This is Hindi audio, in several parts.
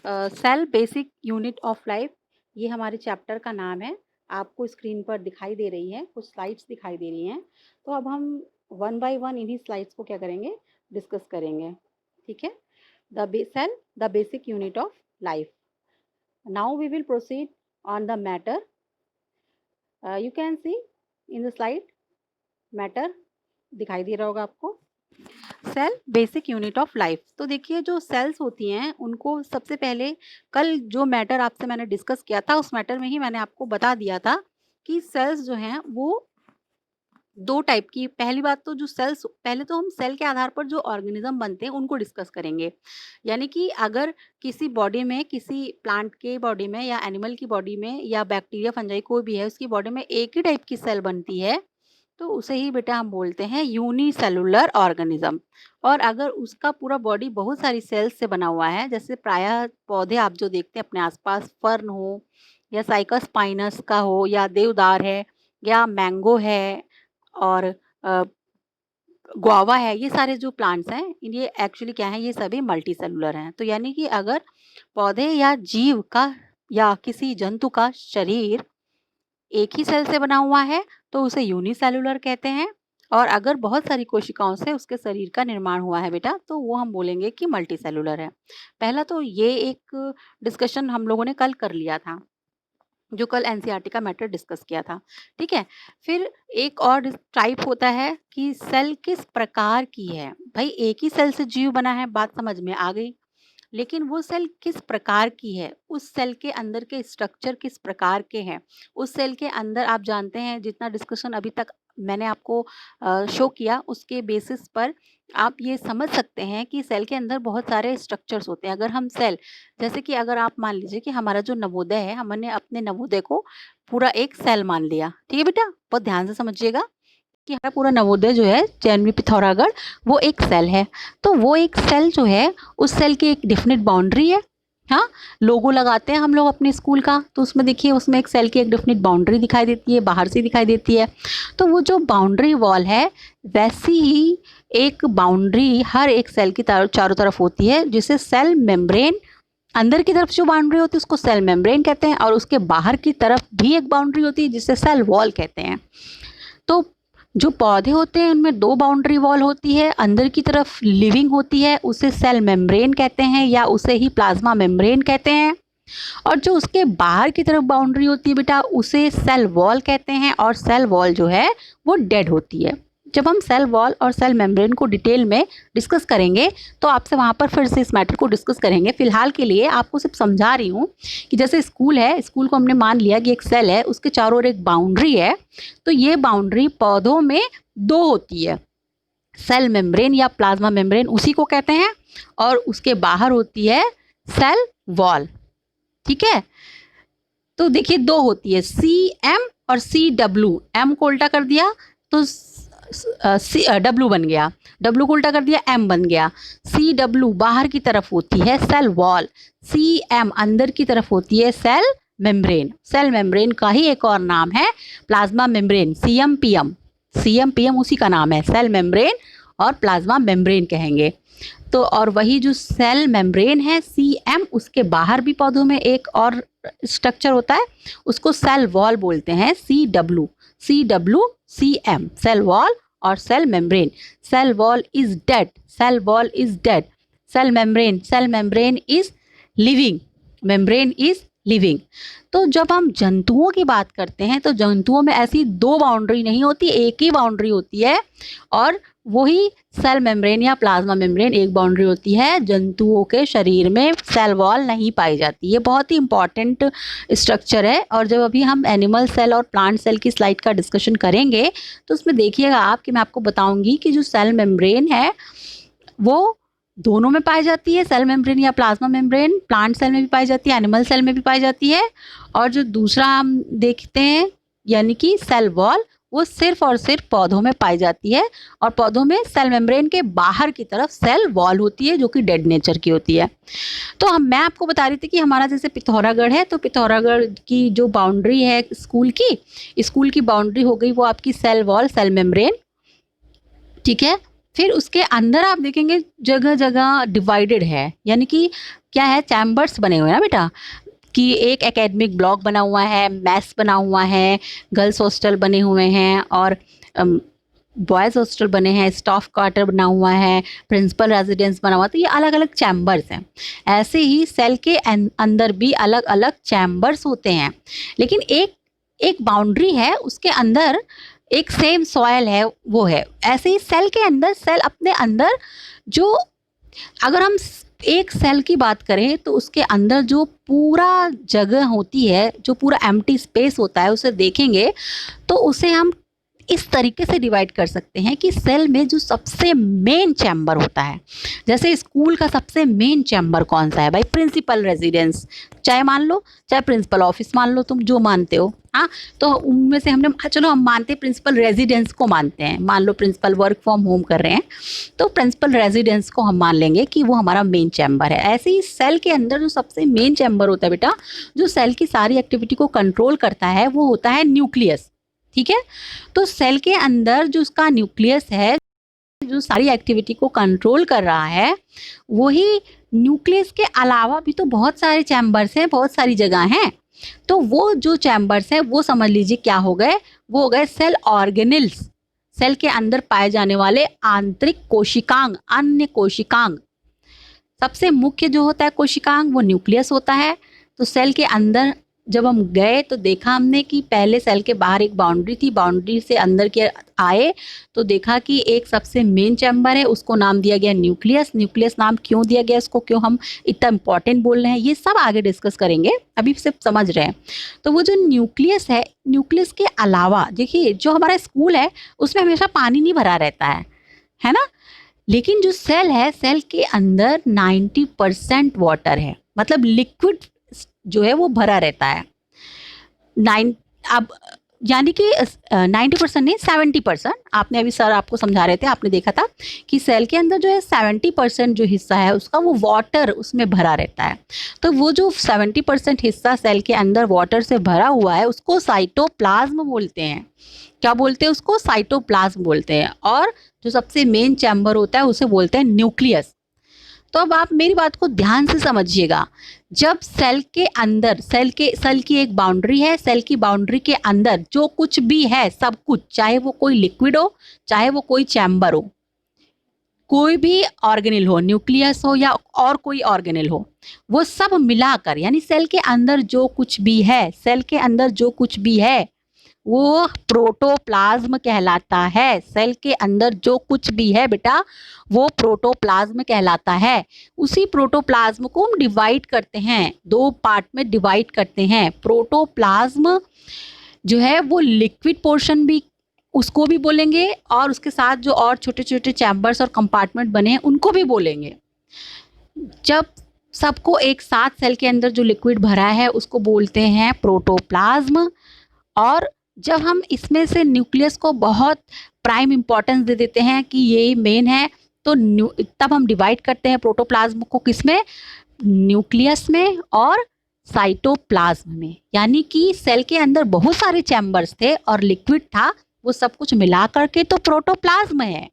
Cell basic unit of life, ये हमारे चैप्टर का नाम है। आपको स्क्रीन पर दिखाई दे रही है, कुछ स्लाइड्स दिखाई दे रही हैं। तो अब हम वन बाय वन इन्हीं स्लाइड्स को क्या करेंगे, डिस्कस करेंगे। ठीक है। Cell the basic unit of life. Now we will proceed on the matter. You can see in the slide matter दिखाई दे रहा होगा आपको। Cell basic unit of life. तो देखिए, जो सेल्स होती हैं उनको सबसे पहले कल जो मैटर आपसे मैंने डिस्कस किया था, उस मैटर में ही मैंने आपको बता दिया था कि सेल्स जो हैं वो दो टाइप की। पहली बात तो जो सेल्स, पहले तो हम सेल के आधार पर जो ऑर्गेनिज्म बनते हैं उनको डिस्कस करेंगे। यानी कि अगर किसी बॉडी में, किसी प्लांट के बॉडी में या एनिमल की बॉडी में या बैक्टीरिया फंजाई कोई भी है, उसकी बॉडी में एक ही टाइप की सेल बनती है तो उसे ही बेटा हम बोलते हैं यूनिसेलुलर ऑर्गेनिज्म। और अगर उसका पूरा बॉडी बहुत सारी सेल्स से बना हुआ है, जैसे प्रायः पौधे आप जो देखते हैं अपने आसपास, फर्न हो या साइकस पाइनस का हो या देवदार है या मैंगो है और गुआवा है, ये सारे जो प्लांट्स हैं ये एक्चुअली क्या है, ये सभी मल्टी सेलुलर हैं। तो यानी कि अगर पौधे या जीव का या किसी जंतु का शरीर एक ही सेल से बना हुआ है तो उसे यूनिसेलुलर कहते हैं। और अगर बहुत सारी कोशिकाओं से उसके शरीर का निर्माण हुआ है बेटा, तो वो हम बोलेंगे कि मल्टी सेलुलर है। पहला तो ये एक डिस्कशन हम लोगों ने कल कर लिया था, जो कल एनसीईआरटी का मैटर डिस्कस किया था। ठीक है। फिर एक और टाइप होता है कि सेल किस प्रकार की है। भाई एक ही सेल से जीव बना है, बात समझ में आ गई, लेकिन वो सेल किस प्रकार की है, उस सेल के अंदर के स्ट्रक्चर किस प्रकार के हैं, उस सेल के अंदर आप जानते हैं जितना डिस्कशन अभी तक मैंने आपको शो किया उसके बेसिस पर आप ये समझ सकते हैं कि सेल के अंदर बहुत सारे स्ट्रक्चर्स होते हैं। अगर हम सेल, जैसे कि अगर आप मान लीजिए कि हमारा जो नवोदय है, हमने अपने नवोदय को पूरा एक सेल मान लिया। ठीक है बेटा, बहुत ध्यान से समझिएगा कि हमारा पूरा नवोदय जो है JNV पिथौरागढ़, वो एक सेल है। तो वो एक सेल जो है, उस सेल की एक डेफिनेट बाउंड्री है। हाँ, लोगो लगाते हैं हम लोग अपने स्कूल का, तो उसमें देखिए उसमें एक सेल की एक डेफिनेट बाउंड्री दिखाई देती है, बाहर से दिखाई देती है। तो वो जो बाउंड्री वॉल है, वैसी ही एक बाउंड्री हर एक सेल की चारों तरफ होती है, जिसे सेल मेम्ब्रेन, अंदर की तरफ जो बाउंड्री होती है उसको सेल मेम्ब्रेन कहते हैं, और उसके बाहर की तरफ भी एक बाउंड्री होती है जिसे सेल वॉल कहते हैं। तो जो पौधे होते हैं उनमें दो बाउंड्री वॉल होती है, अंदर की तरफ लिविंग होती है, उसे सेल मेम्ब्रेन कहते हैं या उसे ही प्लाज्मा मेम्ब्रेन कहते हैं। और जो उसके बाहर की तरफ बाउंड्री होती है बेटा, उसे सेल वॉल कहते हैं। और सेल वॉल जो है वो डेड होती है। जब हम सेल वॉल और सेल मेम्ब्रेन को डिटेल में डिस्कस करेंगे तो आपसे वहाँ पर फिर से इस मैटर को डिस्कस करेंगे। फिलहाल के लिए आपको सिर्फ समझा रही हूँ कि जैसे स्कूल है, स्कूल को हमने मान लिया कि एक सेल है, उसके चारों ओर एक बाउंड्री है। तो ये बाउंड्री पौधों में दो होती है, सेल मेम्ब्रेन या प्लाज्मा मेम्ब्रेन उसी को कहते हैं, और उसके बाहर होती है सेल वॉल। ठीक है। तो देखिए दो होती है, CM और CW। M को उल्टा कर दिया तो W बन गया, W को उल्टा कर दिया M बन गया। CW बाहर की तरफ होती है सेल वॉल, CM अंदर की तरफ होती है सेल मेम्ब्रेन। सेल मेम्ब्रेन का ही एक और नाम है प्लाज्मा मेम्ब्रेन, CM PM उसी का नाम है, सेल मेम्ब्रेन और प्लाज्मा मेम्ब्रेन कहेंगे। तो और वही जो सेल मेम्ब्रेन है CM, उसके बाहर भी पौधों में एक और स्ट्रक्चर होता है, उसको सेल वॉल बोलते हैं, CM, सेल वॉल और cell membrane. Cell wall is dead, cell wall is dead, cell membrane is living, membrane is living. तो जब हम जंतुओं की बात करते हैं तो जंतुओं में ऐसी दो बाउंड्री नहीं होती, एक ही बाउंड्री होती है, और वही सेल मेम्ब्रेन या प्लाज्मा मेम्ब्रेन एक बाउंड्री होती है। जंतुओं के शरीर में सेल वॉल नहीं पाई जाती। ये बहुत ही इंपॉर्टेंट स्ट्रक्चर है, और जब अभी हम एनिमल सेल और प्लांट सेल की स्लाइड का डिस्कशन करेंगे तो उसमें देखिएगा आप कि मैं आपको बताऊंगी कि जो सेल मेम्ब्रेन है वो दोनों में पाई जाती है। सेल मेम्ब्रेन या प्लाज्मा मेम्ब्रेन प्लांट सेल में भी पाई जाती है, एनिमल सेल में भी पाई जाती है। और जो दूसरा हम देखते हैं यानी कि सेल वॉल, वो सिर्फ और सिर्फ पौधों में पाई जाती है, और पौधों में सेल मेम्ब्रेन के बाहर की तरफ सेल वॉल होती है जो कि डेड नेचर की होती है। तो मैं आपको बता रही थी कि हमारा जैसे पिथौरागढ़ है, तो पिथौरागढ़ की जो बाउंड्री है स्कूल की बाउंड्री हो गई वो आपकी सेल वॉल, सेल मेम्ब्रेन। ठीक है। फिर उसके अंदर आप देखेंगे जगह जगह डिवाइडेड है, यानी कि क्या है, चैम्बर्स बने हुए हैं ना बेटा, कि एक एकेडमिक ब्लॉक बना हुआ है, मेस बना हुआ है, गर्ल्स हॉस्टल बने हुए हैं और बॉयज़ हॉस्टल बने हैं, स्टाफ क्वार्टर बना हुआ है, प्रिंसिपल रेजिडेंस बना हुआ, तो ये अलग अलग चैम्बर्स हैं। ऐसे ही सेल के अंदर भी अलग अलग चैम्बर्स होते हैं, लेकिन एक एक बाउंड्री है, उसके अंदर एक सेम सॉयल है, वो है। ऐसे ही सेल के अंदर, सेल अपने अंदर जो, अगर हम एक सेल की बात करें तो उसके अंदर जो पूरा जगह होती है, जो पूरा एम्प्टी स्पेस होता है, उसे देखेंगे तो उसे हम इस तरीके से डिवाइड कर सकते हैं कि सेल में जो सबसे मेन चैम्बर होता है, जैसे स्कूल का सबसे मेन चैम्बर कौन सा है भाई, प्रिंसिपल रेजिडेंस, चाहे मान लो, चाहे प्रिंसिपल ऑफिस मान लो, तुम जो मानते हो। हाँ, तो उनमें से हमने, चलो हम मानते हैं प्रिंसिपल रेजिडेंस को मानते हैं, मान लो प्रिंसिपल वर्क फ्रॉम होम कर रहे हैं, तो प्रिंसिपल रेजिडेंस को हम मान लेंगे कि वो हमारा मेन चैम्बर है। ऐसे ही सेल के अंदर जो सबसे मेन चैम्बर होता है बेटा, जो सेल की सारी एक्टिविटी को कंट्रोल करता है, वो होता है न्यूक्लियस। ठीक है, तो सेल के अंदर जो उसका न्यूक्लियस है, जो सारी एक्टिविटी को कंट्रोल कर रहा है, वही न्यूक्लियस के अलावा भी तो बहुत सारे चैम्बर्स हैं, बहुत सारी जगह हैं। तो वो जो चैम्बर्स हैं, वो समझ लीजिए क्या हो गए, वो हो गए सेल ऑर्गेनेल्स, सेल के अंदर पाए जाने वाले आंतरिक कोशिकांग, अन्य कोशिकांग। सबसे मुख्य जो होता है कोशिकांग, वो न्यूक्लियस होता है। तो सेल के अंदर जब हम गए तो देखा हमने कि पहले सेल के बाहर एक बाउंड्री थी, बाउंड्री से अंदर के आए तो देखा कि एक सबसे मेन चैम्बर है, उसको नाम दिया गया न्यूक्लियस। न्यूक्लियस नाम क्यों दिया गया, इसको क्यों हम इतना इम्पॉर्टेंट बोल रहे हैं, ये सब आगे डिस्कस करेंगे, अभी सिर्फ समझ रहे हैं। तो वो जो न्यूक्लियस है, न्यूक्लियस के अलावा देखिए जो हमारा स्कूल है उसमें हमेशा पानी नहीं भरा रहता है ना, लेकिन जो सेल है, सेल के अंदर 90% वाटर है, मतलब लिक्विड जो है वो भरा रहता है। अब यानी कि 90% नहीं, 70%। आपने अभी सर आपको समझा रहे थे, आपने देखा था कि सेल के अंदर जो है 70% जो हिस्सा है उसका, वो वाटर उसमें भरा रहता है। तो वो जो 70% हिस्सा सेल के अंदर वाटर से भरा हुआ है, उसको साइटोप्लाज्म बोलते हैं। क्या बोलते हैं उसको, साइटोप्लाज्म बोलते हैं। और जो सबसे मेन चैम्बर होता है उसे बोलते हैं न्यूक्लियस। तो अब आप मेरी बात को ध्यान से समझिएगा, जब सेल के अंदर, सेल की एक बाउंड्री है, सेल की बाउंड्री के अंदर जो कुछ भी है, सब कुछ, चाहे वो कोई लिक्विड हो, चाहे वो कोई चैम्बर हो, कोई भी ऑर्गेनेल हो, न्यूक्लियस हो या और कोई ऑर्गेनेल हो, वो सब मिलाकर, यानी सेल के अंदर जो कुछ भी है, सेल के अंदर जो कुछ भी है वो प्रोटोप्लाज्म कहलाता है। सेल के अंदर जो कुछ भी है बेटा, वो प्रोटोप्लाज्म कहलाता है। उसी प्रोटोप्लाज्म को हम डिवाइड करते हैं, 2 पार्ट में डिवाइड करते हैं। प्रोटोप्लाज्म जो है वो लिक्विड पोर्शन भी, उसको भी बोलेंगे, और उसके साथ जो और छोटे छोटे चैम्बर्स और कंपार्टमेंट बने हैं उनको भी बोलेंगे। जब सबको एक साथ सेल के अंदर जो लिक्विड भरा है उसको बोलते हैं प्रोटोप्लाज्म। और जब हम इसमें से न्यूक्लियस को बहुत प्राइम इम्पोर्टेंस दे देते हैं कि ये मेन है, तो तब हम डिवाइड करते हैं प्रोटोप्लाज्म को किसमें, न्यूक्लियस में और साइटोप्लाज्म में। यानी कि सेल के अंदर बहुत सारे चैम्बर्स थे और लिक्विड था, वो सब कुछ मिला करके तो प्रोटोप्लाज्म है।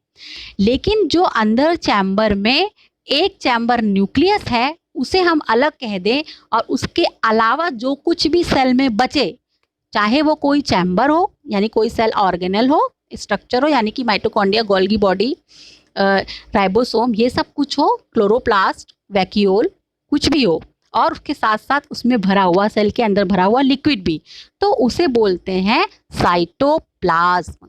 लेकिन जो अंदर चैम्बर में एक चैम्बर न्यूक्लियस है, उसे हम अलग कह दें, और उसके अलावा जो कुछ भी सेल में बचे, चाहे वो कोई चैम्बर हो, यानी कोई सेल ऑर्गेनल हो, स्ट्रक्चर हो, यानी कि माइटोकॉन्ड्रिया, गोल्गी बॉडी, राइबोसोम, ये सब कुछ हो, क्लोरोप्लास्ट, वैक्यूल, कुछ भी हो, और उसके साथ साथ उसमें भरा हुआ, सेल के अंदर भरा हुआ लिक्विड भी, तो उसे बोलते हैं साइटोप्लाज्म।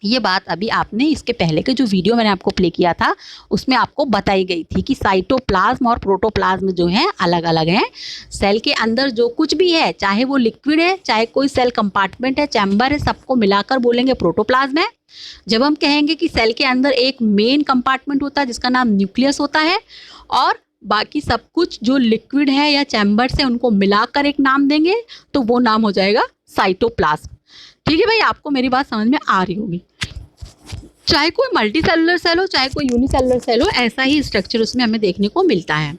ये बात अभी आपने इसके पहले के जो वीडियो मैंने आपको प्ले किया था उसमें आपको बताई गई थी कि साइटोप्लाज्म और प्रोटोप्लाज्म जो हैं अलग अलग हैं। सेल के अंदर जो कुछ भी है, चाहे वो लिक्विड है, चाहे कोई सेल कंपार्टमेंट है, चैम्बर है, सबको मिलाकर बोलेंगे प्रोटोप्लाज्म है। जब हम कहेंगे कि सेल के अंदर एक मेन कंपार्टमेंट होता है जिसका नाम न्यूक्लियस होता है, और बाकी सब कुछ जो लिक्विड है या चैम्बर्स है उनको मिलाकर एक नाम देंगे, तो वो नाम हो जाएगा साइटोप्लाज्म। ठीक है भाई, आपको मेरी बात समझ में आ रही होगी। चाहे कोई मल्टी सेलुलर सेल हो, चाहे कोई यूनिसेलुलर सेल हो, ऐसा ही स्ट्रक्चर उसमें हमें देखने को मिलता है।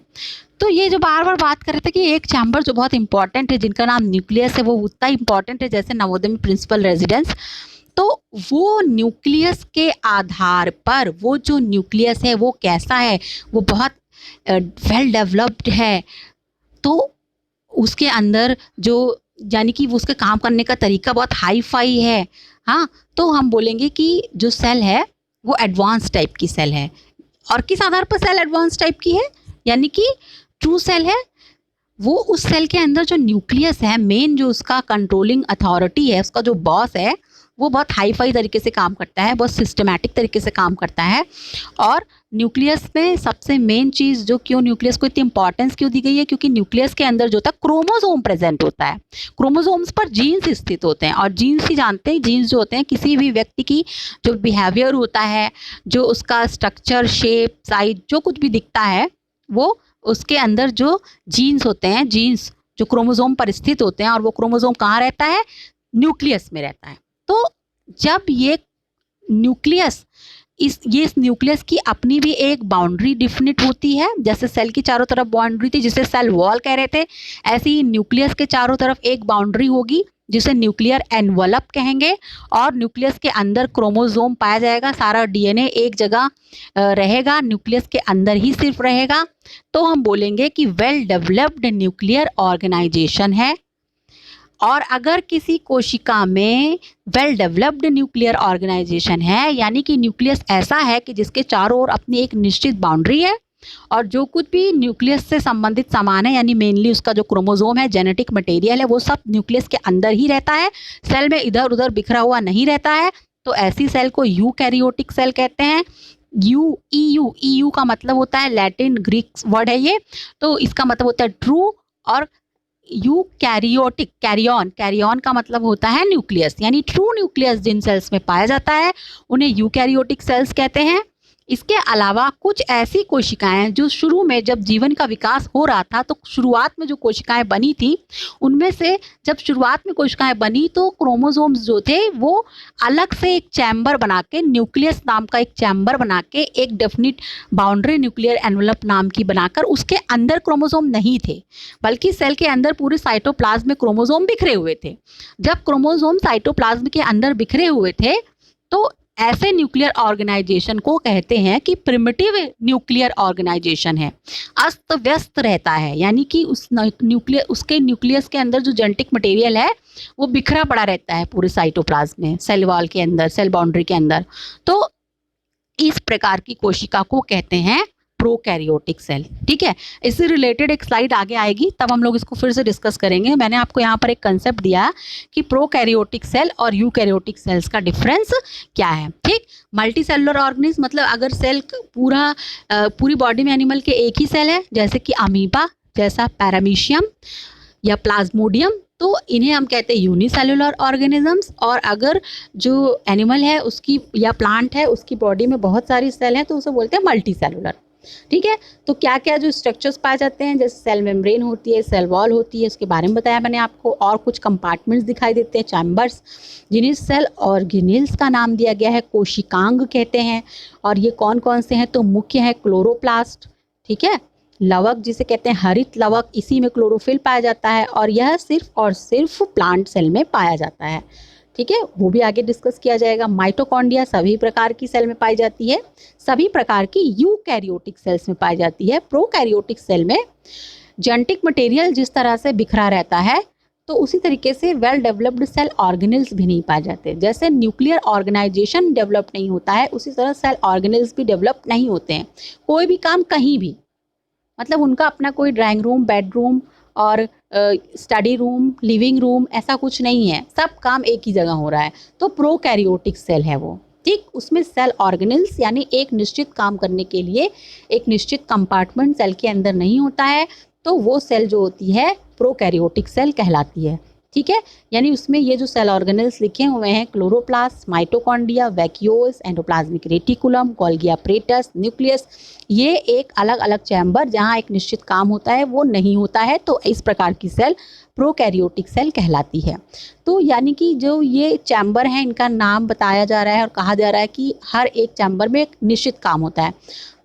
तो ये जो बार बार बात कर रहे थे कि एक चैम्बर जो बहुत इंपॉर्टेंट है जिनका नाम न्यूक्लियस है, वो उतना इंपॉर्टेंट है जैसे नवोदय में प्रिंसिपल रेजिडेंस। तो वो न्यूक्लियस के आधार पर, वो जो न्यूक्लियस है वो कैसा है, वो बहुत वेल डेवलप्ड है, तो उसके अंदर जो यानी कि वो उसके काम करने का तरीका बहुत हाई फाई है, हाँ, तो हम बोलेंगे कि जो सेल है वो एडवांस टाइप की सेल है। और किस आधार पर सेल एडवांस टाइप की है, यानी कि ट्रू सेल है, वो उस सेल के अंदर जो न्यूक्लियस है, मेन जो उसका कंट्रोलिंग अथॉरिटी है, उसका जो बॉस है, वो बहुत हाई फाई तरीके से काम करता है, बहुत सिस्टमैटिक तरीके से काम करता है। और न्यूक्लियस में सबसे मेन चीज़ जो, क्यों न्यूक्लियस को इतनी इंपॉर्टेंस क्यों दी गई है, क्योंकि न्यूक्लियस के अंदर जो होता है क्रोमोसोम प्रेजेंट होता है, क्रोमोसोम्स पर जीन्स स्थित होते हैं। और जीन्स ही जानते हैं, जीन्स जो होते हैं किसी भी व्यक्ति की जो बिहेवियर होता है, जो उसका स्ट्रक्चर, शेप, साइज, जो कुछ भी दिखता है, वो उसके अंदर जो जीन्स होते हैं, जीन्स जो क्रोमोसोम पर स्थित होते हैं, और वो क्रोमोसोम कहाँ रहता है, न्यूक्लियस में रहता है। तो जब ये न्यूक्लियस, इस न्यूक्लियस की अपनी भी एक बाउंड्री डिफिनिट होती है, जैसे सेल की चारों तरफ बाउंड्री थी जिसे सेल वॉल कह रहे थे, ऐसे ही न्यूक्लियस के चारों तरफ एक बाउंड्री होगी जिसे न्यूक्लियर एनवलप कहेंगे। और न्यूक्लियस के अंदर क्रोमोसोम पाया जाएगा, सारा डीएनए एक जगह रहेगा, न्यूक्लियस के अंदर ही सिर्फ रहेगा। तो हम बोलेंगे कि वेल डेवलप्ड न्यूक्लियर ऑर्गेनाइजेशन है। और अगर किसी कोशिका में वेल डेवलप्ड न्यूक्लियर ऑर्गेनाइजेशन है, यानी कि न्यूक्लियस ऐसा है कि जिसके चारों ओर अपनी एक निश्चित बाउंड्री है, और जो कुछ भी न्यूक्लियस से संबंधित सामान है, यानी मेनली उसका जो क्रोमोसोम है, जेनेटिक मटेरियल है, वो सब न्यूक्लियस के अंदर ही रहता है, सेल में इधर उधर बिखरा हुआ नहीं रहता है, तो ऐसी सेल को यूकैरियोटिक सेल कहते हैं। ईयू का मतलब होता है, लैटिन ग्रीक वर्ड है ये, तो इसका मतलब होता है ट्रू। और यूकैरियोटिक, कैरियन का मतलब होता है न्यूक्लियस, यानी ट्रू न्यूक्लियस जिन सेल्स में पाया जाता है उन्हें यूकैरियोटिक सेल्स कहते हैं। इसके अलावा कुछ ऐसी कोशिकाएं जो शुरू में जब जीवन का विकास हो रहा था, तो शुरुआत में जो कोशिकाएं बनी थी, उनमें से जब शुरुआत में कोशिकाएं बनी तो क्रोमोसोम्स जो थे वो अलग से एक चैम्बर बना के, न्यूक्लियस नाम का एक चैम्बर बना के, एक डेफिनिट बाउंड्री न्यूक्लियर एनवलप नाम की बनाकर, उसके अंदर क्रोमोसोम नहीं थे, बल्कि सेल के अंदर पूरे साइटोप्लाज्म में क्रोमोसोम बिखरे हुए थे। जब क्रोमोसोम साइटोप्लाज्म के अंदर बिखरे हुए थे, तो ऐसे न्यूक्लियर ऑर्गेनाइजेशन को कहते हैं कि प्रिमिटिव न्यूक्लियर ऑर्गेनाइजेशन है, अस्त व्यस्त रहता है, यानी कि उसके न्यूक्लियस के अंदर जो जेनेटिक मटेरियल है वो बिखरा पड़ा रहता है पूरे साइटोप्लाज्म में, सेल वॉल के अंदर, सेल बाउंड्री के अंदर। तो इस प्रकार की कोशिका को कहते हैं प्रोकैरियोटिक सेल। ठीक है, इससे रिलेटेड एक स्लाइड आगे आएगी, तब हम लोग इसको फिर से डिस्कस करेंगे। मैंने आपको यहाँ पर एक कंसेप्ट दिया कि प्रोकैरियोटिक सेल और यूकैरियोटिक सेल्स का डिफरेंस क्या है। ठीक, मल्टी सेलुलर ऑर्गेनिज्म मतलब अगर सेल पूरी बॉडी में एनिमल के एक ही सेल है, जैसे कि अमीबा जैसा, पैरामीशियम या प्लाज्मोडियम, तो इन्हें हम कहते हैं यूनिसेलुलर ऑर्गेनिजम्स। और अगर जो एनिमल है उसकी या प्लांट है उसकी बॉडी में बहुत सारी सेल हैं, तो उसे बोलते हैं मल्टी सेलुलर। ठीक है, तो क्या क्या जो स्ट्रक्चर्स पाए जाते हैं, जैसे सेल मेम्ब्रेन होती है, सेल वॉल होती है, उसके बारे में बताया मैंने आपको, और कुछ कंपार्टमेंट्स दिखाई देते हैं, चैम्बर्स, जिन्हें सेल ऑर्गेनेल्स का नाम दिया गया है, कोशिकांग कहते हैं। और ये कौन कौन से हैं, तो मुख्य है क्लोरोप्लास्ट, ठीक है, लवक जिसे कहते हैं हरित लवक, इसी में क्लोरोफिल पाया जाता है, और यह सिर्फ और सिर्फ प्लांट सेल में पाया जाता है। ठीक है, वो भी आगे डिस्कस किया जाएगा। माइटोकॉन्ड्रिया सभी प्रकार की सेल में पाई जाती है, सभी प्रकार की यूकैरियोटिक सेल्स में पाई जाती है। प्रोकैरियोटिक सेल में जेनेटिक मटेरियल जिस तरह से बिखरा रहता है, तो उसी तरीके से वेल डेवलप्ड सेल ऑर्गेनेल्स भी नहीं पाए जाते। जैसे न्यूक्लियर ऑर्गेनाइजेशन डेवलप नहीं होता है, उसी तरह सेल ऑर्गेनेल्स भी डेवलप नहीं होते हैं। कोई भी काम कहीं भी, मतलब उनका अपना कोई ड्राइंग रूम, बेडरूम और स्टडी रूम, लिविंग रूम ऐसा कुछ नहीं है, सब काम एक ही जगह हो रहा है, तो प्रोकैरियोटिक सेल है वो। ठीक, उसमें सेल ऑर्गेनेल्स यानी एक निश्चित काम करने के लिए एक निश्चित कंपार्टमेंट सेल के अंदर नहीं होता है, तो वो सेल जो होती है प्रोकैरियोटिक सेल कहलाती है। ठीक है, यानी उसमें ये जो सेल ऑर्गेनेल्स लिखे हुए हैं, chloroplast, mitochondria, vacuoles, endoplasmic reticulum, Golgi apparatus, nucleus, ये एक अलग अलग चैम्बर जहाँ एक निश्चित काम होता है वो नहीं होता है, तो इस प्रकार की सेल प्रोकैरियोटिक सेल कहलाती है। तो यानी कि जो ये चैम्बर हैं इनका नाम बताया जा रहा है और कहा जा रहा है कि हर एक चैम्बर में एक निश्चित काम होता है।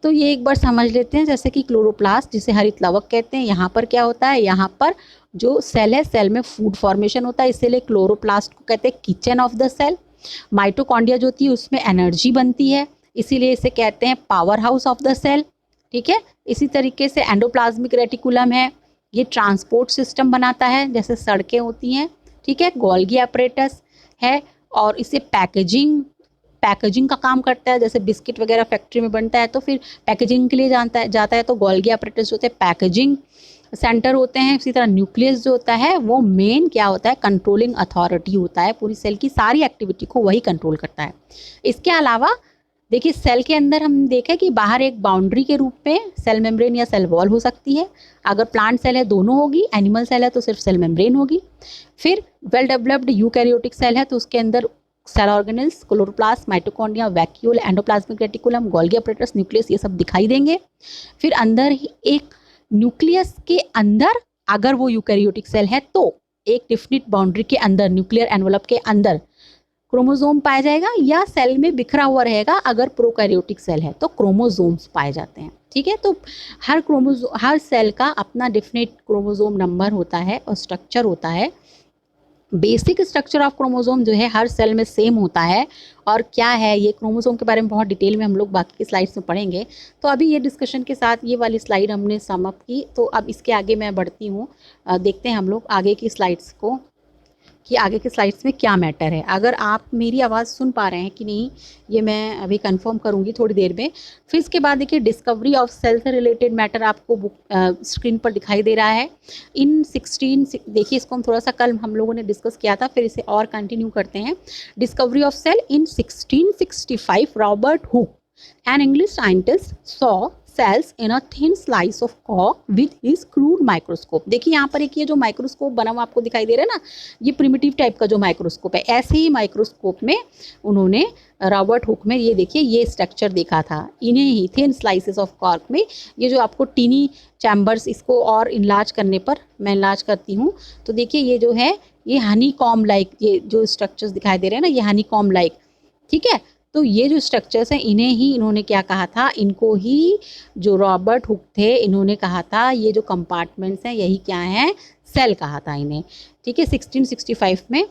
तो ये एक बार समझ लेते हैं, जैसे कि क्लोरोप्लास्ट जिसे हरित लवक कहते हैं, यहाँ पर क्या होता है, यहाँ पर जो सेल है, सेल में फूड फॉर्मेशन होता है, इसीलिए क्लोरोप्लास्ट को कहते हैं kitchen of the cell. Mitochondria जो होती है उसमें एनर्जी बनती है, इसीलिए इसे कहते हैं power house of the cell. ठीक है, इसी तरीके से एंडोप्लाज्मिक रेटिकुलम है, ये ट्रांसपोर्ट सिस्टम बनाता है, जैसे सड़कें होती हैं। ठीक है, गोल्गी apparatus है और इसे पैकेजिंग का काम करता है, जैसे बिस्किट वगैरह फैक्ट्री में बनता है तो फिर पैकेजिंग के लिए जाता है तो गोल्गी apparatus होते हैं, पैकेजिंग सेंटर होते हैं। इसी तरह न्यूक्लियस जो होता है वो मेन क्या होता है, कंट्रोलिंग अथॉरिटी होता है, पूरी सेल की सारी एक्टिविटी को वही कंट्रोल करता है। इसके अलावा देखिए सेल के अंदर हम देखें कि बाहर एक बाउंड्री के रूप में सेल मेम्ब्रेन या सेल वॉल हो सकती है। अगर प्लांट सेल है दोनों होगी, एनिमल सेल है तो सिर्फ सेल मेम्ब्रेन होगी। फिर वेल डेवलप्ड यूकैरियोटिक सेल है तो उसके अंदर cell organelles, chloroplast, mitochondria, vacuole, endoplasmic reticulum, Golgi apparatus, nucleus, ये सब दिखाई देंगे। फिर अंदर ही एक न्यूक्लियस के अंदर अगर वो यूकैरियोटिक सेल है तो एक डिफिनिट बाउंड्री के अंदर, न्यूक्लियर एनवलप के अंदर क्रोमोसोम पाया जाएगा, या सेल में बिखरा हुआ रहेगा अगर प्रोकैरियोटिक सेल है तो क्रोमोसोम्स पाए जाते हैं। ठीक है, तो हर सेल का अपना डिफिनिट क्रोमोसोम नंबर होता है और स्ट्रक्चर होता है। बेसिक स्ट्रक्चर ऑफ क्रोमोसोम जो है हर सेल में सेम होता है। और क्या है ये क्रोमोसोम के बारे में बहुत डिटेल में हम लोग बाकी की स्लाइड्स में पढ़ेंगे। तो अभी ये डिस्कशन के साथ ये वाली स्लाइड हमने सम अप की, तो अब इसके आगे मैं बढ़ती हूँ। देखते हैं हम लोग आगे की स्लाइड्स को कि आगे के स्लाइड्स में क्या मैटर है। अगर आप मेरी आवाज़ सुन पा रहे हैं कि नहीं ये मैं अभी कंफर्म करूँगी थोड़ी देर में। फिर इसके बाद देखिए डिस्कवरी ऑफ सेल से रिलेटेड मैटर आपको स्क्रीन पर दिखाई दे रहा है। इन 16 देखिए इसको हम थोड़ा सा कल हम लोगों ने डिस्कस किया था, फिर इसे और कंटिन्यू करते हैं। Discovery of cell in 1665 Robert Hooke an English scientist saw cells in a thin slice of cork with his crude microscope। देखिए यहाँ पर एक ये जो माइक्रोस्कोप बना हुआ आपको दिखाई दे रहा है ना, ये प्रिमिटिव टाइप का जो माइक्रोस्कोप है, ऐसे ही माइक्रोस्कोप में उन्होंने रॉबर्ट हुक में ये देखिए ये स्ट्रक्चर देखा था। इन्हें ही थिन स्लाइसेस ऑफ कॉर्क में ये जो आपको टीनी चैम्बर्स, इसको और इनलार्ज करने पर मैं इनलार्ज करती हूँ तो देखिए ये जो है ये हनी कॉम लाइक, ये जो स्ट्रक्चर्स दिखाई दे रहे हैं ना ये हनी कॉम लाइक। ठीक है, तो ये जो स्ट्रक्चर्स हैं इन्हें ही इन्होंने क्या कहा था, इनको ही जो रॉबर्ट हुक थे इन्होंने कहा था ये जो कंपार्टमेंट्स हैं यही क्या हैं, सेल कहा था इन्हें। ठीक है, 1665 में।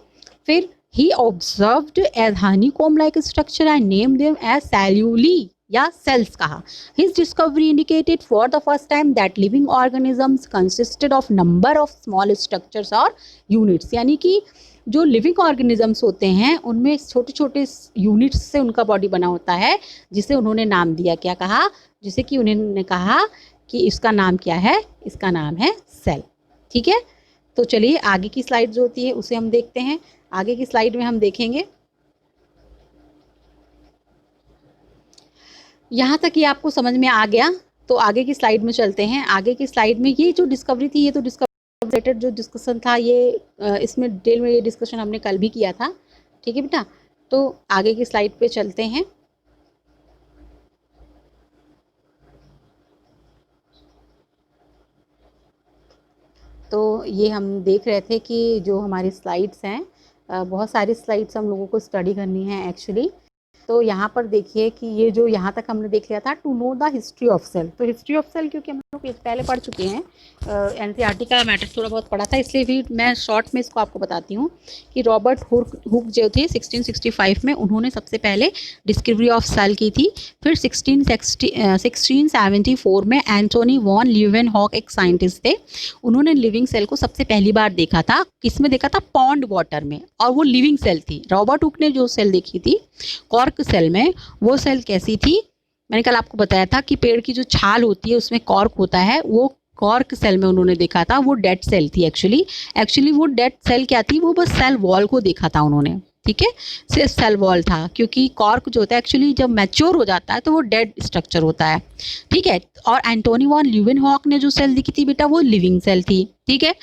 फिर ही observed as honeycomb like structure and name them as सेल्यूली या सेल्स कहा। His discovery indicated for the first time that living organisms consisted of number of small structures और यूनिट्स, यानी कि जो लिविंग ऑर्गेनिजम्स होते हैं उनमें छोटे छोटे यूनिट्स से उनका बॉडी बना होता है, जिसे उन्होंने नाम दिया, क्या कहा, जिसे कि उन्होंने कहा कि इसका नाम क्या है, इसका नाम है सेल। ठीक है, तो चलिए आगे की स्लाइड जो होती है उसे हम देखते हैं। आगे की स्लाइड में हम देखेंगे, यहाँ तक ये आपको समझ में आ गया तो आगे की स्लाइड में चलते हैं। आगे की स्लाइड में ये जो डिस्कवरी थी, ये तो रिलेटेड जो डिस्कशन था ये इसमें डिटेल में ये डिस्कशन हमने कल भी किया था। ठीक है बेटा, तो आगे की स्लाइड पे चलते हैं। तो ये हम देख रहे थे कि जो हमारी स्लाइड्स हैं, बहुत सारी स्लाइड्स हम लोगों को स्टडी करनी है एक्चुअली। तो यहाँ पर देखिए कि ये जो यहाँ तक हमने देख लिया था to know the history of cell. तो हिस्ट्री ऑफ सेल क्योंकि हम लोग पहले पढ़ चुके हैं, एनसीईआरटी का मैटर थोड़ा बहुत पढ़ा था, इसलिए भी मैं शॉर्ट में इसको आपको बताती हूँ कि रॉबर्ट हुक जो थे 1665 में उन्होंने सबसे पहले डिस्कवरी ऑफ सेल की थी। फिर 1674 में एंटोनी वॉन ल्यूवेनहॉक एक साइंटिस्ट थे, उन्होंने लिविंग सेल को सबसे पहली बार देखा था। किस में देखा था, पॉन्ड वाटर में, और वो लिविंग सेल थी। रॉबर्ट हुक ने जो सेल देखी थी कॉर्क सेल में, वो सेल कैसी थी, मैंने कल आपको बताया था कि पेड़ की जो छाल होती है उसमें कॉर्क होता है, वो कॉर्क सेल में उन्होंने देखा था। वो डेड सेल थी एक्चुअली वो डेड सेल क्या थी, वो बस सेल वॉल को देखा था उन्होंने। ठीक है, सिर्फ सेल वॉल था, क्योंकि कॉर्क जो होता है एक्चुअली जब मैच्योर हो जाता है तो वो डेड स्ट्रक्चर होता है। ठीक है, और एंटोनी वॉन ल्यूवेनहॉक ने जो सेल देखी थी बेटा वो लिविंग सेल थी। ठीक है,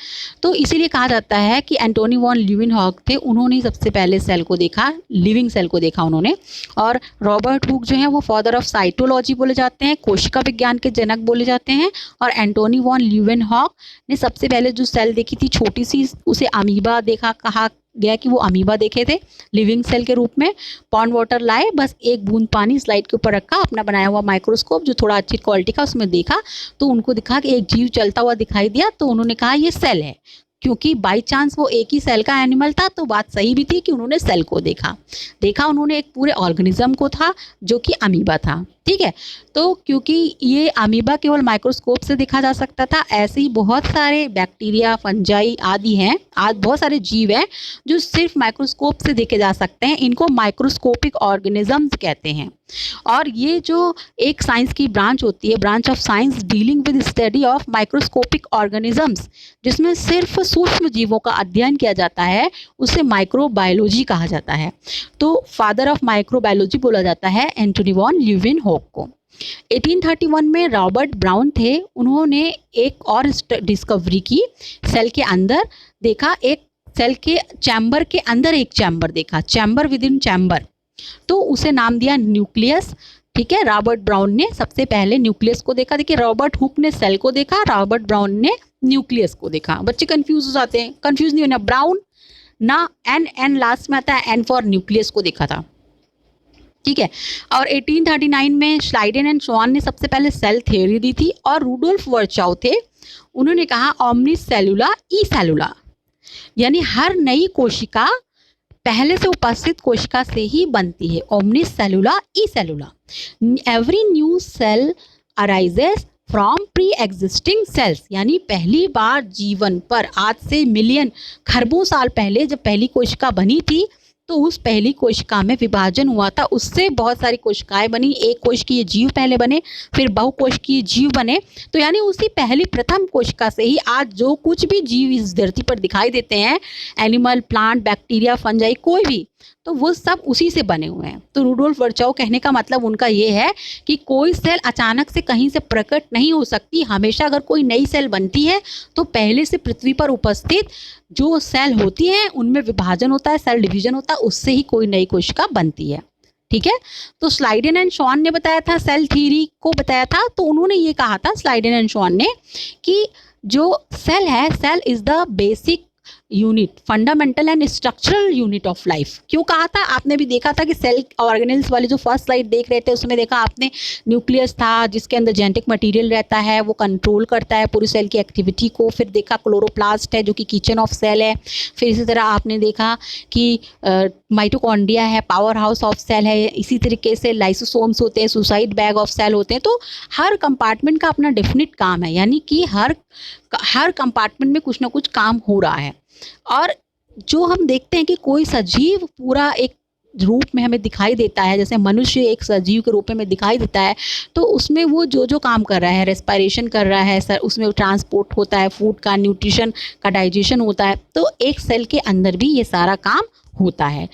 तो इसीलिए कहा जाता है कि एंटोनी वॉन ल्यूवेनहॉक थे, उन्होंने सबसे पहले सेल को देखा, लिविंग सेल को देखा उन्होंने। और रॉबर्ट हुक जो है वो फादर ऑफ साइटोलॉजी बोले जाते हैं, कोशिका विज्ञान के जनक बोले जाते हैं। और एंटोनी वॉन ल्यूवेनहॉक ने सबसे पहले जो सेल देखी थी छोटी सी, उसे अमीबा देखा, कहा गया कि वो अमीबा देखे थे लिविंग सेल के रूप में। पॉन्ड वाटर लाए, बस एक बूंद पानी स्लाइड के ऊपर रखा, अपना बनाया हुआ माइक्रोस्कोप जो थोड़ा अच्छी क्वालिटी का, उसमें देखा तो उनको दिखा कि एक जीव चलता हुआ दिखाई दिया, तो उन्होंने कहा ये सेल है। क्योंकि बाय चांस वो एक ही सेल का एनिमल था तो बात सही भी थी कि उन्होंने सेल को देखा उन्होंने एक पूरे ऑर्गेनिज्म को था जो कि अमीबा था। ठीक है, तो क्योंकि ये अमीबा केवल माइक्रोस्कोप से देखा जा सकता था, ऐसे ही बहुत सारे बैक्टीरिया, फंजाई आदि हैं, आज बहुत सारे जीव हैं जो सिर्फ माइक्रोस्कोप से देखे जा सकते हैं। इनको माइक्रोस्कोपिक ऑर्गेनिजम्स कहते हैं। और ये जो एक साइंस की ब्रांच होती है, branch of science dealing with study of microscopic organisms, जिसमें सिर्फ सूक्ष्म जीवों का अध्ययन किया जाता है, उसे माइक्रोबायोलॉजी कहा जाता है। तो फादर ऑफ माइक्रोबायोलॉजी बोला जाता है एंटोनी वॉन ल्यूवेनहोक को। 1831 में रॉबर्ट ब्राउन थे, उन्होंने एक और डिस्कवरी की। सेल के अंदर देखा, एक सेल के चैम्बर के अंदर एक चैम्बर देखा, चैम्बर विद इन चैम्बर, तो उसे नाम दिया न्यूक्लियस। ठीक है, रॉबर्ट ब्राउन ने सबसे पहले न्यूक्लियस को देखा। देखिए, रॉबर्ट हुक ने सेल को देखा, रॉबर्ट ब्राउन ने न्यूक्लियस को देखा। बच्चे कंफ्यूज हो जाते हैं, कंफ्यूज नहीं होना, ब्राउन ना एन लास्ट में आता है, एन फॉर न्यूक्लियस को देखा था। ठीक है, और 1839 में श्लाइडेन एंड श्वान ने सबसे पहले सेल थ्योरी दी थी, और रूडोल्फ वर्चाउ थे, उन्होंने कहा ओमनिस सेलुला ई सेलुला, यानी हर नई कोशिका पहले से उपस्थित कोशिका से ही बनती है। ओमनिस सेलुला ई सेलुला, every new cell arises from pre existing cells, यानी पहली बार जीवन पर आज से मिलियन खरबों साल पहले जब पहली कोशिका बनी थी, तो उस पहली कोशिका में विभाजन हुआ था, उससे बहुत सारी कोशिकाएं बनी, एक कोशिकीय जीव पहले बने, फिर बहुकोशिकीय जीव बने। तो यानी उसी पहली प्रथम कोशिका से ही आज जो कुछ भी जीव इस धरती पर दिखाई देते हैं, एनिमल, प्लांट, बैक्टीरिया, फंजाई, कोई भी, तो वो सब उसी से बने हुए हैं। तो रूडोल्फ वर्चाउ कहने का मतलब उनका ये है कि कोई सेल अचानक से कहीं से प्रकट नहीं हो सकती। हमेशा अगर कोई नई सेल बनती है तो पहले से पृथ्वी पर उपस्थित जो सेल होती हैं उनमें विभाजन होता है, सेल डिवीजन होता है, उससे ही कोई नई कोशिका बनती है। ठीक है, तो स्लाइडेन एंड श्वान ने बताया था, सेल थ्योरी को बताया था, तो उन्होंने ये कहा था स्लाइडेन एंड श्वान ने कि जो सेल है, cell is the basic unit, fundamental and structural unit of life. क्यों कहा था? आपने भी देखा था कि सेल ऑर्गेनेल्स वाली जो फर्स्ट स्लाइड देख रहे थे उसमें देखा आपने, न्यूक्लियस था जिसके अंदर जेनेटिक मटेरियल रहता है, वो कंट्रोल करता है पूरी सेल की एक्टिविटी को। फिर देखा क्लोरोप्लास्ट है जो कि किचन ऑफ सेल है। फिर इसी तरह आपने देखा कि माइटोकॉन्ड्रिया है, पावर हाउस ऑफ सेल है। इसी तरीके से लाइसोसोम्स होते हैं, सुसाइड बैग ऑफ सेल होते हैं। तो हर कंपार्टमेंट का अपना डेफिनेट काम है, यानी कि हर कंपार्टमेंट में कुछ ना कुछ काम हो रहा है। और जो हम देखते हैं कि कोई सजीव पूरा एक रूप में हमें दिखाई देता है, जैसे मनुष्य एक सजीव के रूप में दिखाई देता है, तो उसमें वो जो काम कर रहा है, रेस्पिरेशन कर रहा है सर, उसमें ट्रांसपोर्ट होता है, फूड का, न्यूट्रिशन का डाइजेशन होता है, तो एक सेल के अंदर भी ये सारा काम होता है।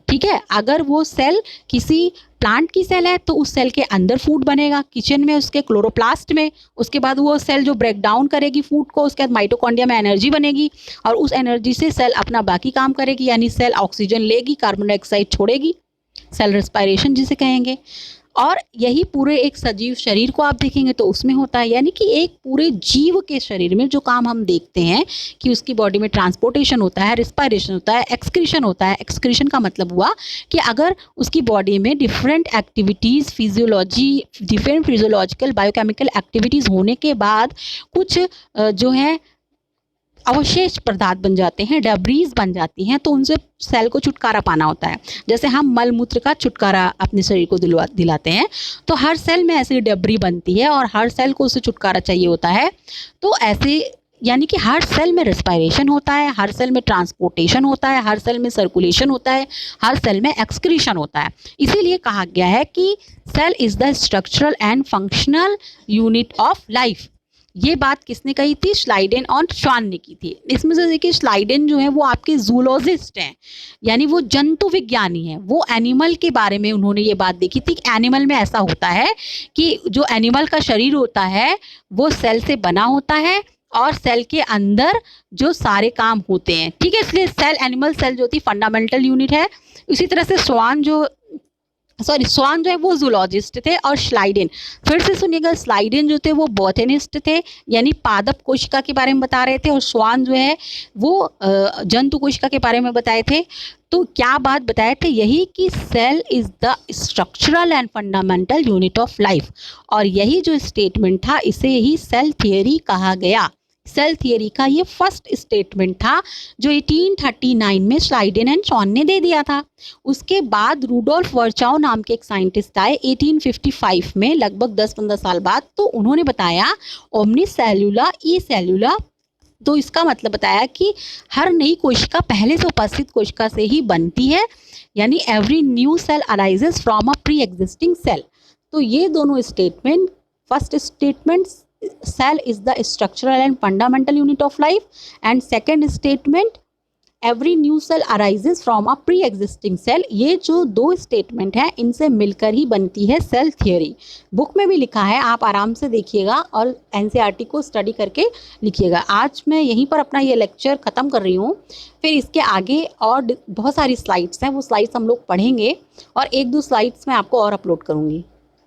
ठीक है, अगर वो सेल किसी प्लांट की सेल है तो उस सेल के अंदर फूड बनेगा, किचन में उसके क्लोरोप्लास्ट में, उसके बाद वो सेल जो ब्रेक डाउन करेगी फूड को, उसके बाद माइटोकॉन्ड्रिया में एनर्जी बनेगी और उस एनर्जी से सेल अपना बाकी काम करेगी, यानी सेल ऑक्सीजन लेगी, कार्बन डाइऑक्साइड छोड़ेगी, सेल रेस्पिरेशन जिसे कहेंगे। और यही पूरे एक सजीव शरीर को आप देखेंगे तो उसमें होता है, यानी कि एक पूरे जीव के शरीर में जो काम हम देखते हैं कि उसकी बॉडी में ट्रांसपोर्टेशन होता है, रिस्पायरेशन होता है, एक्सक्रीशन होता है। एक्सक्रीशन का मतलब हुआ कि अगर उसकी बॉडी में different activities, different physiological biochemical activities होने के बाद कुछ जो है अवशेष पदार्थ बन जाते हैं, डब्रीज बन जाती हैं, तो उनसे सेल को छुटकारा पाना होता है। जैसे हम मल मूत्र का छुटकारा अपने शरीर को दिलाते हैं, तो हर सेल में ऐसी डब्री बनती है और हर सेल को उससे छुटकारा चाहिए होता है। तो ऐसे यानी कि हर सेल में रेस्पिरेशन होता है, हर सेल में ट्रांसपोर्टेशन होता है, हर सेल में सर्कुलेशन होता है, हर सेल में एक्सक्रीशन होता है। इसीलिए कहा गया है कि cell is the structural and functional unit of life. ये बात किसने कही थी? श्लाइडेन और श्वान ने की थी। इसमें से देखिए, श्लाइडेन जो है वो आपके जूलॉजिस्ट हैं, यानी वो जंतु विज्ञानी हैं। वो एनिमल के बारे में उन्होंने ये बात देखी थी कि एनिमल में ऐसा होता है कि जो एनिमल का शरीर होता है वो सेल से बना होता है और सेल के अंदर जो सारे काम होते हैं। ठीक है, इसलिए एनिमल सेल जो थी फंडामेंटल यूनिट है। इसी तरह से श्वान जो है वो जूलॉजिस्ट थे, और श्लाइडेन, फिर से सुनिएगा, श्लाइडेन जो थे वो बॉटनिस्ट थे, यानी पादप कोशिका के बारे में बता रहे थे, और श्वान जो है वो जंतु कोशिका के बारे में बताए थे। तो क्या बात बताए थे? यही कि cell is the structural and fundamental unit of life, और यही जो स्टेटमेंट था इसे ही सेल थियरी कहा गया। सेल थियरी का ये फर्स्ट स्टेटमेंट था जो 1839 में श्लाइडेन एंड शॉन ने दे दिया था। उसके बाद रूडोल्फ वर्चाओ नाम के एक साइंटिस्ट आए 1855 में, लगभग 10-15 साल बाद, तो उन्होंने बताया ओमनी सेल्यूला ई सेल्यूला। तो इसका मतलब बताया कि हर नई कोशिका पहले से उपस्थित कोशिका से ही बनती है, यानी every new cell arises from a pre existing cell. तो ये दोनों statement, first statement cell is the structural and fundamental unit of life, and second statement every new cell arises from a pre-existing cell, ये जो दो स्टेटमेंट हैं इनसे मिलकर ही बनती है सेल थियोरी। बुक में भी लिखा है, आप आराम से देखिएगा और एनसीईआरटी को स्टडी करके लिखिएगा। आज मैं यहीं पर अपना ये लेक्चर ख़त्म कर रही हूँ, फिर इसके आगे और बहुत सारी स्लाइड्स हैं, वो स्लाइड्स हम लोग पढ़ेंगे और 1-2 स्लाइड्स मैं आपको और अपलोड करूँगी।